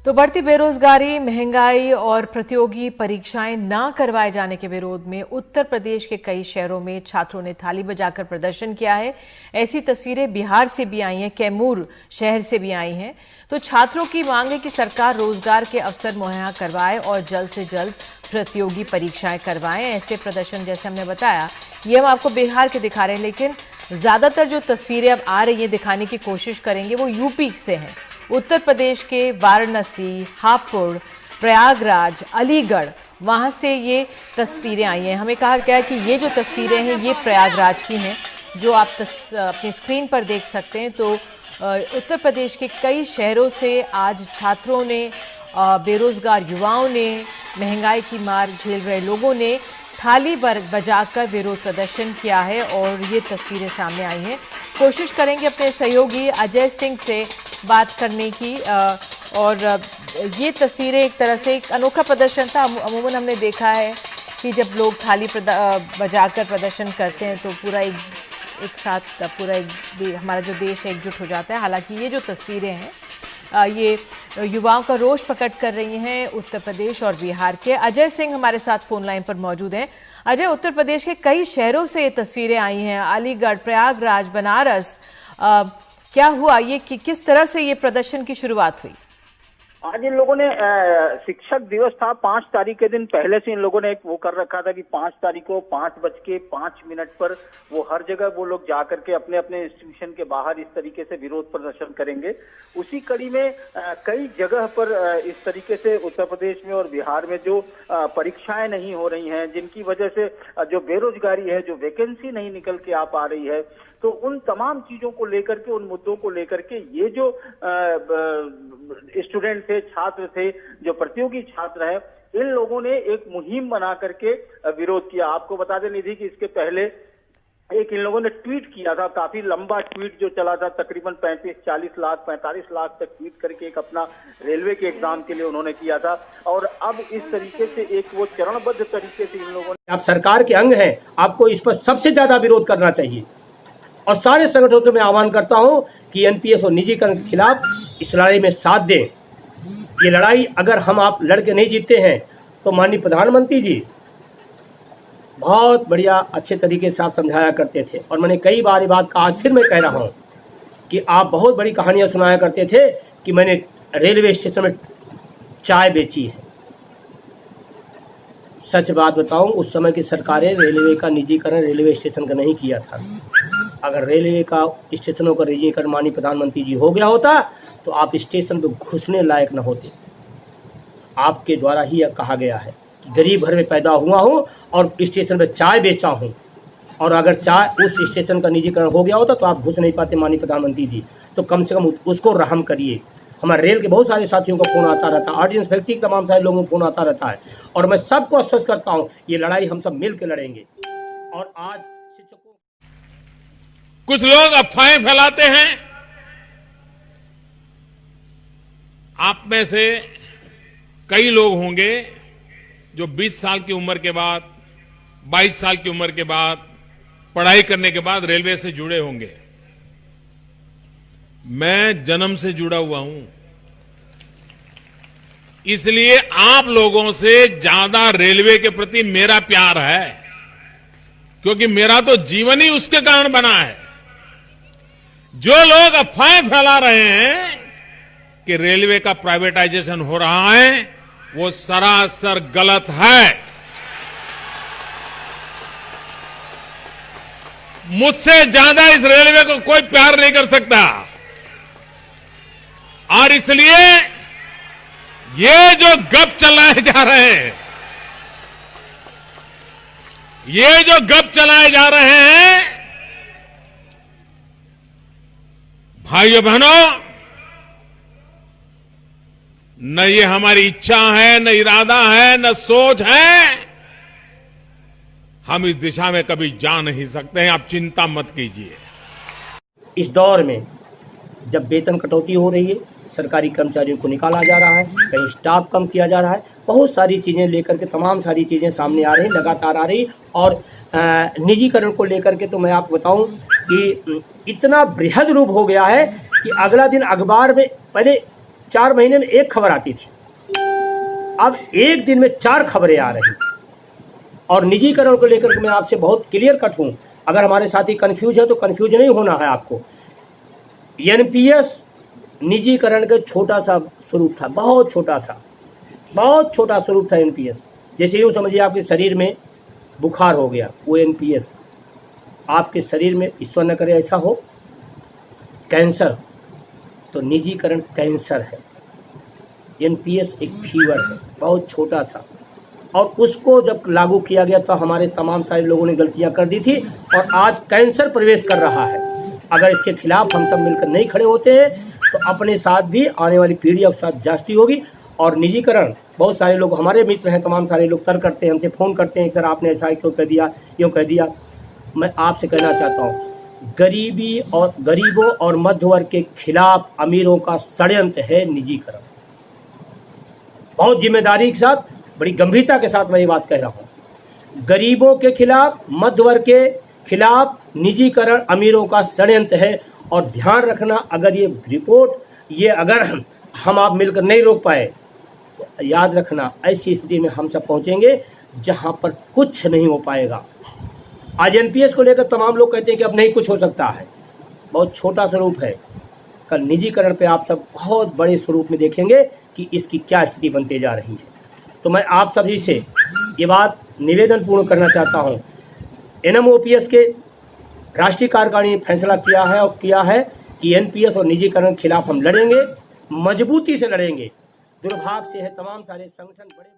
तो बढ़ती बेरोजगारी, महंगाई और प्रतियोगी परीक्षाएं न करवाए जाने के विरोध में उत्तर प्रदेश के कई शहरों में छात्रों ने थाली बजाकर प्रदर्शन किया है। ऐसी तस्वीरें बिहार से भी आई हैं, कैमूर शहर से भी आई हैं। तो छात्रों की मांग है कि सरकार रोजगार के अवसर मुहैया करवाए और जल्द से जल्द प्रतियोगी परीक्षाएं करवाएं। ऐसे प्रदर्शन, जैसे हमने बताया, ये हम आपको बिहार के दिखा रहे हैं, लेकिन ज्यादातर जो तस्वीरें अब आ रही है दिखाने की कोशिश करेंगे वो यूपी से हैं। उत्तर प्रदेश के वाराणसी, हापुड़, प्रयागराज, अलीगढ़, वहां से ये तस्वीरें आई हैं। हमें कहा गया है कि ये जो तस्वीरें हैं ये प्रयागराज की हैं, जो आप अपनी स्क्रीन पर देख सकते हैं। तो उत्तर प्रदेश के कई शहरों से आज छात्रों ने, बेरोजगार युवाओं ने, महंगाई की मार झेल रहे लोगों ने थाली बजाकर विरोध प्रदर्शन किया है और ये तस्वीरें सामने आई हैं। कोशिश करेंगे अपने सहयोगी अजय सिंह से बात करने की। और ये तस्वीरें एक तरह से एक अनोखा प्रदर्शन था। अमूमन हमने देखा है कि जब लोग थाली बजाकर प्रदर्शन करते हैं तो पूरा एक साथ पूरा हमारा जो देश है एकजुट हो जाता है। हालांकि ये जो तस्वीरें हैं ये युवाओं का रोष प्रकट कर रही हैं उत्तर प्रदेश और बिहार के। अजय सिंह हमारे साथ फोन लाइन पर मौजूद हैं। अजय, उत्तर प्रदेश के कई शहरों से ये तस्वीरें आई हैं, अलीगढ़, प्रयागराज, बनारस, क्या हुआ, ये किस तरह से ये प्रदर्शन की शुरुआत हुई? आज इन लोगों ने शिक्षक दिवस था 5 तारीख के दिन पहले से इन लोगों ने एक वो कर रखा था कि 5 तारीख को 5:05 पर वो हर जगह वो लोग जाकर के अपने अपने इंस्टीट्यूशन के बाहर इस तरीके से विरोध प्रदर्शन करेंगे। उसी कड़ी में कई जगह पर इस तरीके से उत्तर प्रदेश में और बिहार में जो परीक्षाएं नहीं हो रही हैं, जिनकी वजह से जो बेरोजगारी है, जो वैकेंसी नहीं निकल के आ पा रही है, तो उन तमाम चीजों को लेकर के, उन मुद्दों को लेकर के ये जो स्टूडेंट थे, छात्र थे, जो प्रतियोगी छात्र हैं, इन लोगों ने एक मुहिम बना करके विरोध किया। आपको बता दें निधि कि इसके पहले एक इन लोगों ने ट्वीट किया था, काफी लंबा ट्वीट जो चला था, तकरीबन 45 लाख तक ट्वीट करके एक अपना रेलवे के एग्जाम के लिए उन्होंने किया था। और अब इस तरीके से एक वो चरणबद्ध तरीके से इन लोगों ने, आप सरकार के अंग हैं, आपको इस पर सबसे ज्यादा विरोध करना चाहिए। और सारे संगठनों से मैं आह्वान करता हूं कि एनपीएस और निजीकरण के खिलाफ इस लड़ाई में साथ दें। ये लड़ाई अगर आप लड़के नहीं जीतते हैं तो माननीय प्रधानमंत्री जी बहुत बढ़िया अच्छे तरीके से आप समझाया करते थे, और मैंने कई बार ये बात कहा, आज फिर मैं कह रहा हूं कि आप बहुत बड़ी कहानियां सुनाया करते थे कि मैंने रेलवे स्टेशन में चाय बेची है। सच बात बताऊं, उस समय की सरकारें रेलवे का निजीकरण रेलवे स्टेशन का नहीं किया था। अगर रेलवे का स्टेशनों का निजीकरण माननीय प्रधानमंत्री जी हो गया होता तो आप स्टेशन पर घुसने लायक न होते। आपके द्वारा ही यह कहा गया है कि गरीब घर में पैदा हुआ हूं और स्टेशन पर चाय बेचा हूं, और अगर चाय उस स्टेशन का निजीकरण हो गया होता तो आप घुस नहीं पाते माननीय प्रधानमंत्री जी। तो कम से कम उसको रहम करिए। हमारे रेल के बहुत सारे साथियों का फोन आता रहता है, ऑर्डिनेंस फैक्ट्री के तमाम सारे लोगों को फोन आता रहता है, और मैं सबको आश्वस्त करता हूँ ये लड़ाई हम सब मिल के लड़ेंगे। और आज कुछ लोग अफवाहें फैलाते हैं। आप में से कई लोग होंगे जो 20 साल की उम्र के बाद, 22 साल की उम्र के बाद, पढ़ाई करने के बाद रेलवे से जुड़े होंगे। मैं जन्म से जुड़ा हुआ हूं, इसलिए आप लोगों से ज्यादा रेलवे के प्रति मेरा प्यार है, क्योंकि मेरा तो जीवन ही उसके कारण बना है। जो लोग अफवाहें फैला रहे हैं कि रेलवे का प्राइवेटाइजेशन हो रहा है, वो सरासर गलत है। मुझसे ज्यादा इस रेलवे को कोई प्यार नहीं कर सकता, और इसलिए ये जो गप चलाए जा रहे हैं, ये जो गप चलाए जा रहे हैं, भाइयों बहनों, न ये हमारी इच्छा है, न इरादा है, न सोच है। हम इस दिशा में कभी जा नहीं सकते हैं। आप चिंता मत कीजिए। इस दौर में जब वेतन कटौती हो रही है, सरकारी कर्मचारियों को निकाला जा रहा है, कहीं स्टाफ कम किया जा रहा है, बहुत सारी चीजें लेकर के तमाम सारी चीजें सामने आ रही, लगातार आ रही। और निजीकरण को लेकर के तो मैं आपको बताऊं कि इतना बृहद रूप हो गया है कि अगला दिन अखबार में, पहले 4 महीने में 1 खबर आती थी, अब एक दिन में 4 खबरें आ रही। और निजीकरण को लेकर मैं आपसे बहुत क्लियर कट हूं, अगर हमारे साथी कंफ्यूज है तो कंफ्यूज नहीं होना है आपको। एनपीएस निजीकरण का छोटा सा स्वरूप था, बहुत छोटा स्वरूप था एनपीएस। जैसे यूँ समझिए आपके शरीर में बुखार हो गया, वो एनपीएस आपके शरीर में, ईश्वर न करे ऐसा हो, कैंसर, तो निजीकरण कैंसर है। एनपीएस एक फीवर है, बहुत छोटा सा, और उसको जब लागू किया गया तो हमारे तमाम सारे लोगों ने गलतियां कर दी थी और आज कैंसर प्रवेश कर रहा है। अगर इसके खिलाफ हम सब मिलकर नहीं खड़े होते हैं तो अपने साथ भी आने वाली पीढ़ियों के साथ जास्ती होगी। और निजीकरण, बहुत सारे लोग हमारे मित्र हैं, तमाम सारे लोग तर्क करते हैं, हमसे फ़ोन करते हैं, सर आपने ऐसा क्यों कह दिया, यूँ कह दिया। मैं आपसे कहना चाहता हूँ, गरीबों और मध्य वर्ग के खिलाफ अमीरों का षड्यंत्र है निजीकरण। बहुत जिम्मेदारी के साथ, बड़ी गंभीरता के साथ मैं ये बात कह रहा हूँ। गरीबों के खिलाफ, मध्य वर्ग के खिलाफ निजीकरण अमीरों का षड्यंत्र है। और ध्यान रखना, अगर ये रिपोर्ट, ये अगर हम आप मिलकर नहीं रोक पाए तो याद रखना, ऐसी स्थिति में हम सब पहुंचेंगे जहां पर कुछ नहीं हो पाएगा। आज एनपीएस को लेकर तमाम लोग कहते हैं कि अब नहीं कुछ हो सकता है, बहुत छोटा स्वरूप है। कल निजीकरण पे आप सब बहुत बड़े स्वरूप में देखेंगे कि इसकी क्या स्थिति बनते जा रही है। तो मैं आप सभी से ये बात निवेदन पूर्ण करना चाहता हूँ, एनएमओपीएस के राष्ट्रीय कार्यकारिणी ने फैसला किया है कि एनपीएस और निजीकरण के खिलाफ हम लड़ेंगे, मजबूती से लड़ेंगे। दुर्भाग्य से है तमाम सारे संगठन बड़े